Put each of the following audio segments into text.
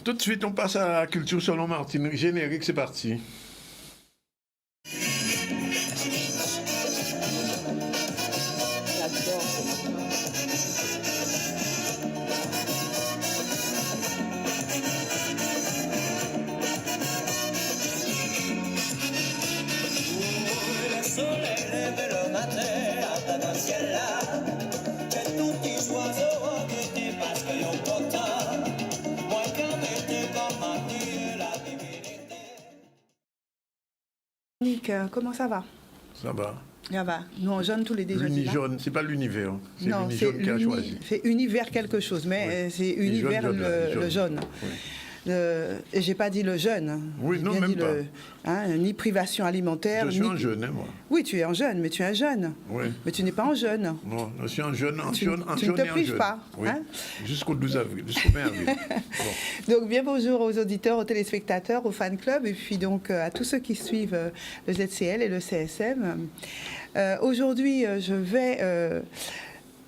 tout de suite, on passe à la culture selon Martine. Générique, c'est parti. Comment ça va? Ça va. Ça va. Nous, on jeûne tous les deux. L'unijaune, c'est pas l'univers, c'est l'unijaune qui a choisi. C'est univers quelque chose, mais oui. C'est univers le jaune. Oui. Et j'ai pas dit le jeûne. Oui, non, même pas. Ni privation alimentaire. Je suis en jeûne, moi. Oui, tu es en jeûne, mais tu es un jeune. Oui. Mais tu n'es pas en jeûne. Non, je suis en jeûne, tu ne te prives pas. Oui. Jusqu'au 12 avril, jusqu'au 20 avril. Bon. Donc, bien bonjour aux auditeurs, aux téléspectateurs, aux fan clubs, et puis donc à tous ceux qui suivent le ZCL et le CSM. Aujourd'hui, je vais...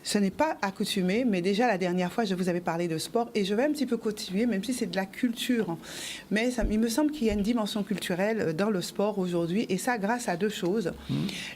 Ce n'est pas accoutumé, mais déjà la dernière fois, je vous avais parlé de sport et je vais un petit peu continuer, même si c'est de la culture. Mais il me semble qu'il y a une dimension culturelle dans le sport aujourd'hui, et ça grâce à deux choses.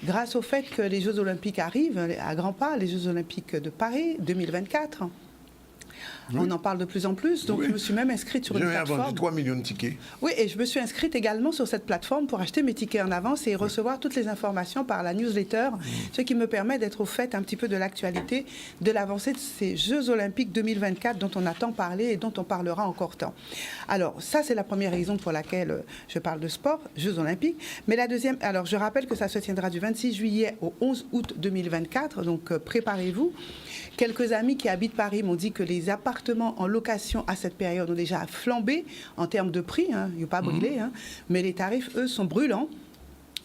Grâce au fait que les Jeux Olympiques arrivent à grands pas, les Jeux Olympiques de Paris 2024. Oui. On en parle de plus en plus, donc je me suis même inscrite sur une plateforme. J'ai vendu 3 millions de tickets. Oui, et je me suis inscrite également sur cette plateforme pour acheter mes tickets en avance et recevoir toutes les informations par la newsletter, ce qui me permet d'être au fait un petit peu de l'actualité, de l'avancée de ces Jeux Olympiques 2024 dont on a tant parlé et dont on parlera encore tant. Alors, ça, c'est la première raison pour laquelle je parle de sport, Jeux Olympiques. Mais la deuxième, alors je rappelle que ça se tiendra du 26 juillet au 11 août 2024, donc préparez-vous. Quelques amis qui habitent Paris m'ont dit que les appartements en location à cette période ont déjà flambé en termes de prix, il n'y a pas brûlé, mais les tarifs, eux, sont brûlants.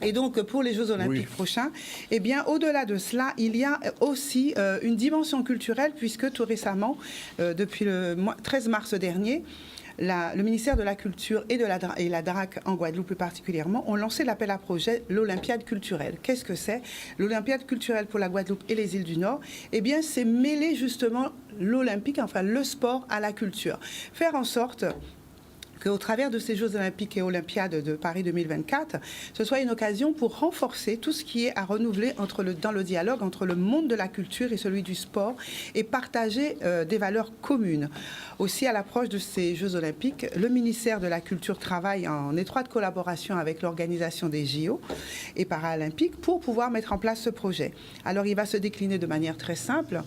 Et donc, pour les Jeux Olympiques prochains, eh bien, au-delà de cela, il y a aussi une dimension culturelle, puisque tout récemment, depuis le 13 mars dernier, le ministère de la Culture et la DRAC en Guadeloupe plus particulièrement ont lancé l'appel à projet l'Olympiade culturelle. Qu'est-ce que c'est? L'Olympiade culturelle pour la Guadeloupe et les îles du Nord, eh bien, c'est mêler justement l'olympique, enfin le sport à la culture. Faire en sorte qu'au travers de ces Jeux Olympiques et Olympiades de Paris 2024, ce soit une occasion pour renforcer tout ce qui est à renouveler dans le dialogue entre le monde de la culture et celui du sport et partager des valeurs communes. Aussi, à l'approche de ces Jeux Olympiques, le ministère de la Culture travaille en étroite collaboration avec l'organisation des JO et Paralympiques pour pouvoir mettre en place ce projet. Alors, il va se décliner de manière très simple.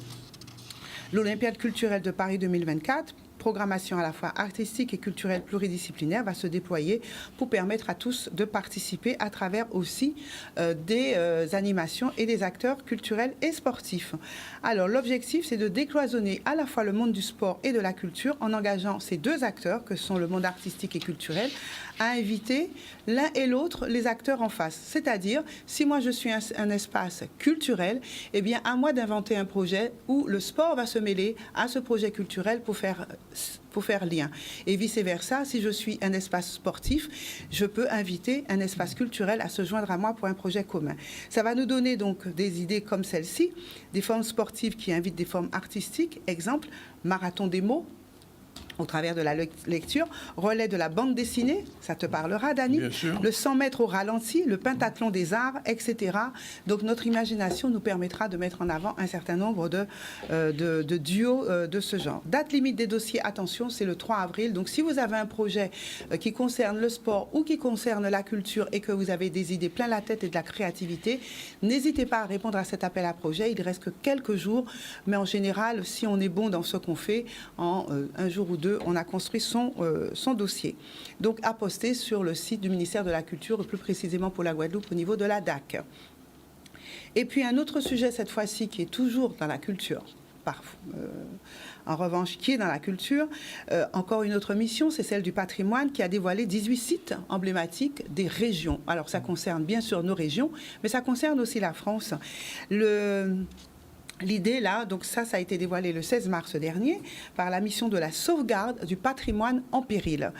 L'Olympiade culturelle de Paris 2024, programmation à la fois artistique et culturelle pluridisciplinaire, va se déployer pour permettre à tous de participer à travers aussi des animations et des acteurs culturels et sportifs. Alors l'objectif, c'est de décloisonner à la fois le monde du sport et de la culture en engageant ces deux acteurs que sont le monde artistique et culturel à inviter l'un et l'autre les acteurs en face. C'est-à-dire, si moi je suis un espace culturel, eh bien à moi d'inventer un projet où le sport va se mêler à ce projet culturel pour faire lien. Et vice-versa, si je suis un espace sportif, je peux inviter un espace culturel à se joindre à moi pour un projet commun. Ça va nous donner donc des idées comme celle-ci, des formes sportives qui invitent des formes artistiques. Exemple, marathon des mots, au travers de la lecture, relais de la bande dessinée, ça te parlera, Dany, le 100 mètres au ralenti, le pentathlon des arts, etc. Donc notre imagination nous permettra de mettre en avant un certain nombre de duos de ce genre. Date limite des dossiers, attention, c'est le 3 avril. Donc si vous avez un projet qui concerne le sport ou qui concerne la culture et que vous avez des idées plein la tête et de la créativité, n'hésitez pas à répondre à cet appel à projet. Il ne reste que quelques jours, mais en général, si on est bon dans ce qu'on fait, en un jour ou deux, on a construit son dossier. Donc, à poster sur le site du ministère de la Culture, plus précisément pour la Guadeloupe, au niveau de la DAC. Et puis, un autre sujet, cette fois-ci, qui est toujours dans la culture, en revanche, qui est dans la culture, encore une autre mission, c'est celle du patrimoine, qui a dévoilé 18 sites emblématiques des régions. Alors, ça concerne bien sûr nos régions, mais ça concerne aussi la France. L'idée, là, donc ça a été dévoilé le 16 mars dernier par la mission de la sauvegarde du patrimoine en péril.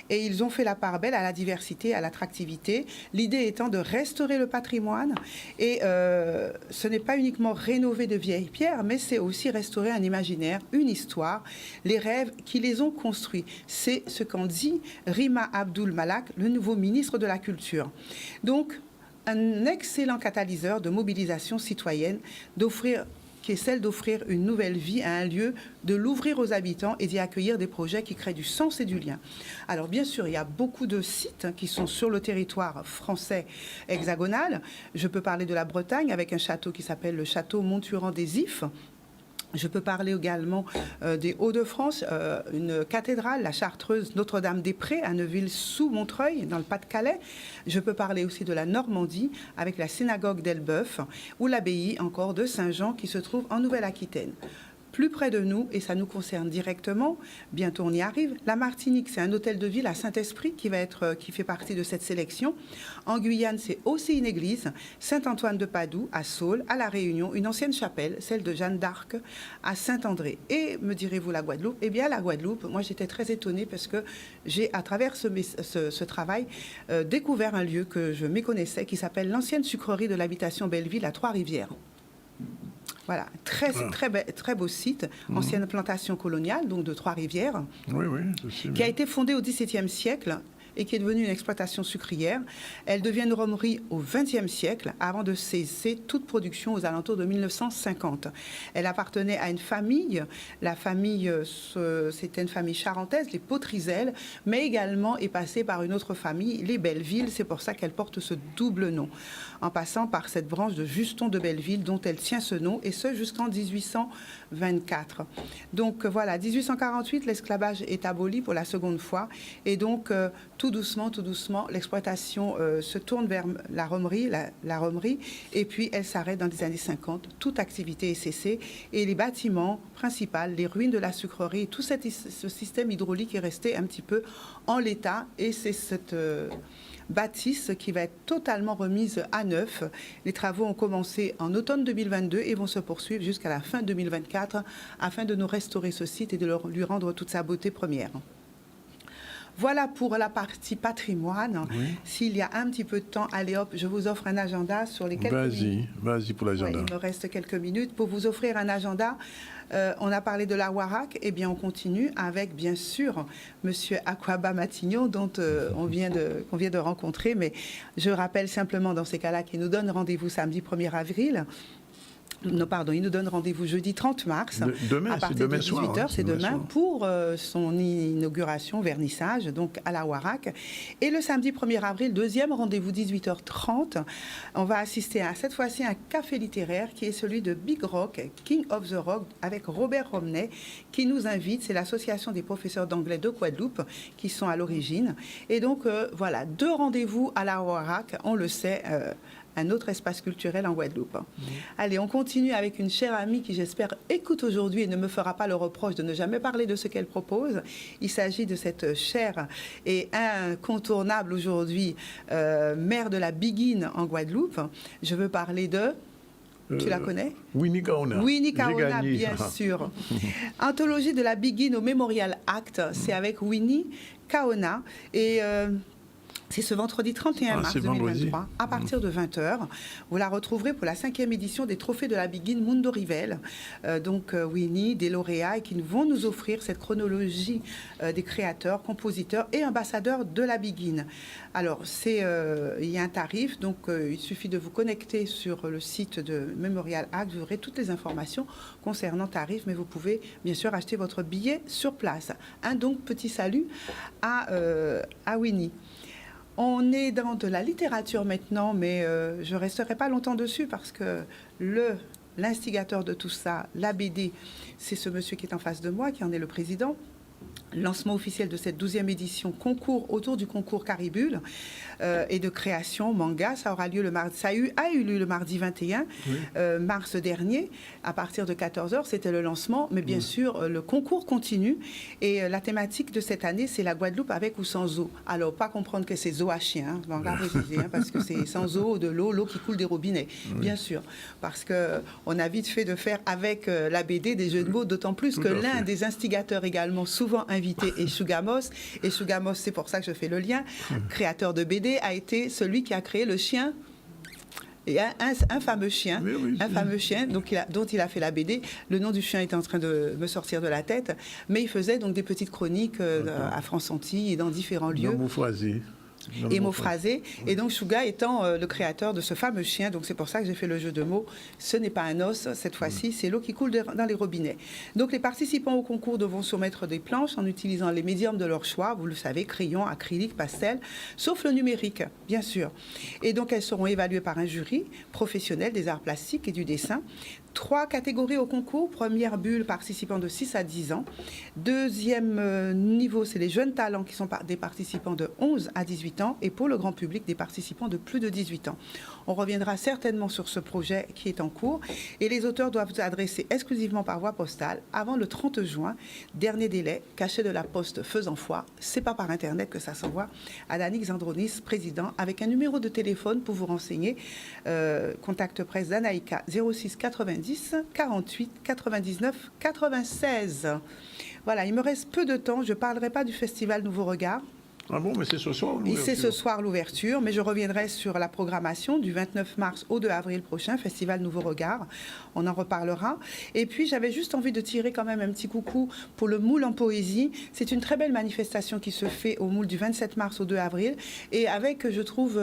Et ils ont fait la part belle à la diversité, à l'attractivité. L'idée étant de restaurer le patrimoine. Et ce n'est pas uniquement rénover de vieilles pierres, mais c'est aussi restaurer un imaginaire, une histoire, les rêves qui les ont construits. C'est ce qu'en dit Rima Abdul Malak, le nouveau ministre de la Culture. Donc, un excellent catalyseur de mobilisation citoyenne, qui est celle d'offrir une nouvelle vie à un lieu, de l'ouvrir aux habitants et d'y accueillir des projets qui créent du sens et du lien. Alors bien sûr, il y a beaucoup de sites qui sont sur le territoire français hexagonal. Je peux parler de la Bretagne avec un château qui s'appelle le château Montturant des Ifs. Je peux parler également des Hauts-de-France, une cathédrale, la Chartreuse Notre-Dame-des-Prés à Neuville-sous-Montreuil, dans le Pas-de-Calais. Je peux parler aussi de la Normandie, avec la synagogue d'Elbeuf, ou l'abbaye encore de Saint-Jean, qui se trouve en Nouvelle-Aquitaine. Plus près de nous, et ça nous concerne directement, bientôt on y arrive, la Martinique, c'est un hôtel de ville à Saint-Esprit qui fait partie de cette sélection. En Guyane, c'est aussi une église, Saint-Antoine-de-Padoue, à Saules, à La Réunion, une ancienne chapelle, celle de Jeanne d'Arc, à Saint-André. Et me direz-vous la Guadeloupe? Eh bien la Guadeloupe, moi j'étais très étonnée parce que j'ai, à travers ce travail, découvert un lieu que je méconnaissais qui s'appelle l'ancienne sucrerie de l'habitation Belleville à Trois-Rivières. Voilà, très beau site, ancienne plantation coloniale, donc de Trois-Rivières, qui a été fondée au XVIIe siècle et qui est devenue une exploitation sucrière. Elle devient une romerie au XXe siècle, avant de cesser toute production aux alentours de 1950. Elle appartenait à une famille, la famille, c'était une famille charentaise, les Potrizelles, mais également est passée par une autre famille, les Belleville. C'est pour ça qu'elle porte ce double nom, en passant par cette branche de Juston de Belleville, dont elle tient ce nom, et ce jusqu'en 1824. Donc voilà, 1848, l'esclavage est aboli pour la seconde fois, et donc tout doucement, l'exploitation se tourne vers la romerie, et puis elle s'arrête dans les années 50. Toute activité est cessée, et les bâtiments principaux, les ruines de la sucrerie, tout ce système hydraulique est resté un petit peu en l'état, et c'est cette bâtisse qui va être totalement remise à neuf. Les travaux ont commencé en automne 2022 et vont se poursuivre jusqu'à la fin 2024 afin de nous restaurer ce site et de lui rendre toute sa beauté première. Voilà pour la partie patrimoine. Oui. S'il y a un petit peu de temps, allez hop, je vous offre un agenda sur les quelques minutes. Vas-y pour l'agenda. Ouais, il me reste quelques minutes pour vous offrir un agenda. On a parlé de la Warak, eh bien on continue avec bien sûr Monsieur Akwaba Matignon dont on vient de rencontrer, mais je rappelle simplement dans ces cas-là qu'il nous donne rendez-vous samedi 1er avril. Non, pardon, il nous donne rendez-vous jeudi 30 mars à partir de 18h, c'est demain, pour son inauguration, vernissage, donc à la Warak. Et le samedi 1er avril, deuxième rendez-vous 18h30, on va assister à cette fois-ci à un café littéraire qui est celui de Big Rock, King of the Rock, avec Robert Romney, qui nous invite. C'est l'association des professeurs d'anglais de Guadeloupe qui sont à l'origine. Et donc, voilà, 2 rendez-vous à la Warak, on le sait, un autre espace culturel en Guadeloupe. Allez, on continue avec une chère amie qui, j'espère, écoute aujourd'hui et ne me fera pas le reproche de ne jamais parler de ce qu'elle propose. Il s'agit de cette chère et incontournable aujourd'hui maire de la Biguine en Guadeloupe. Je veux parler de... Tu la connais? Winnie Kaona. Winnie Kaona, bien sûr. Anthologie de la Biguine au Memorial Act, c'est avec Winnie Kaona. Et... c'est ce vendredi 31 mars 2023, à partir de 20h. Vous la retrouverez pour la 5e édition des Trophées de la Biguine Mundo Rivel. Donc Winnie, des lauréats, et qui vont nous offrir cette chronologie des créateurs, compositeurs et ambassadeurs de la Biguine. Alors, il y a un tarif, donc il suffit de vous connecter sur le site de Memorial Act. Vous aurez toutes les informations concernant tarif, mais vous pouvez bien sûr acheter votre billet sur place. Donc, petit salut à Winnie. On est dans de la littérature maintenant, mais je ne resterai pas longtemps dessus parce que l'instigateur de tout ça, la BD, c'est ce monsieur qui est en face de moi, qui en est le président. Lancement officiel de cette 12e édition, concours autour du concours Caribule et de création manga. Ça aura lieu le mardi, a eu lieu le mardi 21 mars dernier à partir de 14h. C'était le lancement, mais bien sûr le concours continue et la thématique de cette année c'est la Guadeloupe avec ou sans eau. Alors pas comprendre que c'est zoo à chien, on va préciser, parce que c'est sans eau, de l'eau qui coule des robinets, bien sûr, parce que on a vite fait de faire avec la BD des jeux de mots, d'autant plus que l'un des instigateurs également souvent invité est Chugamos. Et Chugamos, c'est pour ça que je fais le lien, créateur de BD, a été celui qui a créé le chien. Et un fameux chien, dont il a fait la BD. Le nom du chien est en train de me sortir de la tête, mais il faisait donc des petites chroniques à France-Antilles et dans différents lieux. Et mots phrasés. Et donc Chouga étant le créateur de ce fameux chien, donc c'est pour ça que j'ai fait le jeu de mots. Ce n'est pas un os, cette fois-ci, c'est l'eau qui coule dans les robinets. Donc les participants au concours devront soumettre des planches en utilisant les médiums de leur choix, vous le savez, crayon, acrylique, pastel, sauf le numérique, bien sûr. Et donc elles seront évaluées par un jury professionnel des arts plastiques et du dessin. 3 catégories au concours. Première bulle, participants de 6 à 10 ans. Deuxième niveau, c'est les jeunes talents qui sont des participants de 11 à 18 ans. Et pour le grand public, des participants de plus de 18 ans. On reviendra certainement sur ce projet qui est en cours. Et les auteurs doivent s'adresser exclusivement par voie postale avant le 30 juin. Dernier délai, cachet de la poste faisant foi. C'est pas par Internet que ça s'envoie. À Danick Zandronis, président, avec un numéro de téléphone pour vous renseigner. Contact presse d'Anaïka 06 90 48 99 96. Voilà, il me reste peu de temps. Je ne parlerai pas du festival Nouveau Regard. Ah bon, mais c'est ce soir l'ouverture. C'est ce soir l'ouverture, mais je reviendrai sur la programmation du 29 mars au 2 avril prochain, Festival Nouveau Regard. On en reparlera. Et puis, j'avais juste envie de tirer quand même un petit coucou pour le Moule en poésie. C'est une très belle manifestation qui se fait au Moule du 27 mars au 2 avril. Et avec, je trouve,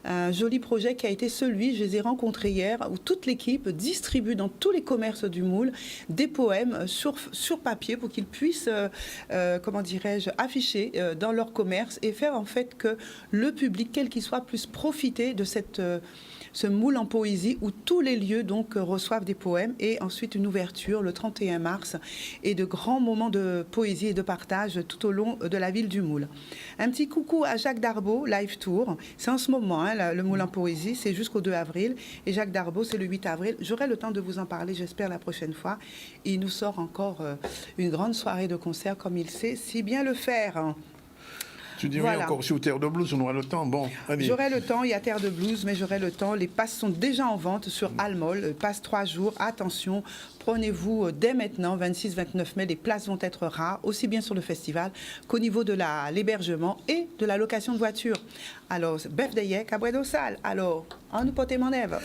un joli projet qui a été celui, je les ai rencontrés hier, où toute l'équipe distribue dans tous les commerces du Moule des poèmes sur papier pour qu'ils puissent, comment dirais-je, afficher dans leur commerce et faire en fait que le public, quel qu'il soit, puisse profiter de ce moule en poésie où tous les lieux donc reçoivent des poèmes et ensuite une ouverture le 31 mars et de grands moments de poésie et de partage tout au long de la ville du Moule. Un petit coucou à Jacques Darbeau, Live Tour. C'est en ce moment, le moule en poésie, c'est jusqu'au 2 avril et Jacques Darbeau, c'est le 8 avril. J'aurai le temps de vous en parler, j'espère, la prochaine fois. Il nous sort encore une grande soirée de concert comme il sait si bien le faire. Tu dis voilà. Oui, encore sur Terre de Blues, on aura le temps. Bon, j'aurai le temps, il y a Terre de Blues, mais j'aurai le temps. Les passes sont déjà en vente sur Almol. Passe 3 jours. Attention, prenez-vous dès maintenant, 26-29 mai, les places vont être rares, aussi bien sur le festival qu'au niveau de l'hébergement et de la location de voiture. Alors, bef de yek, à Sal. Alors, on nous pote mon ève.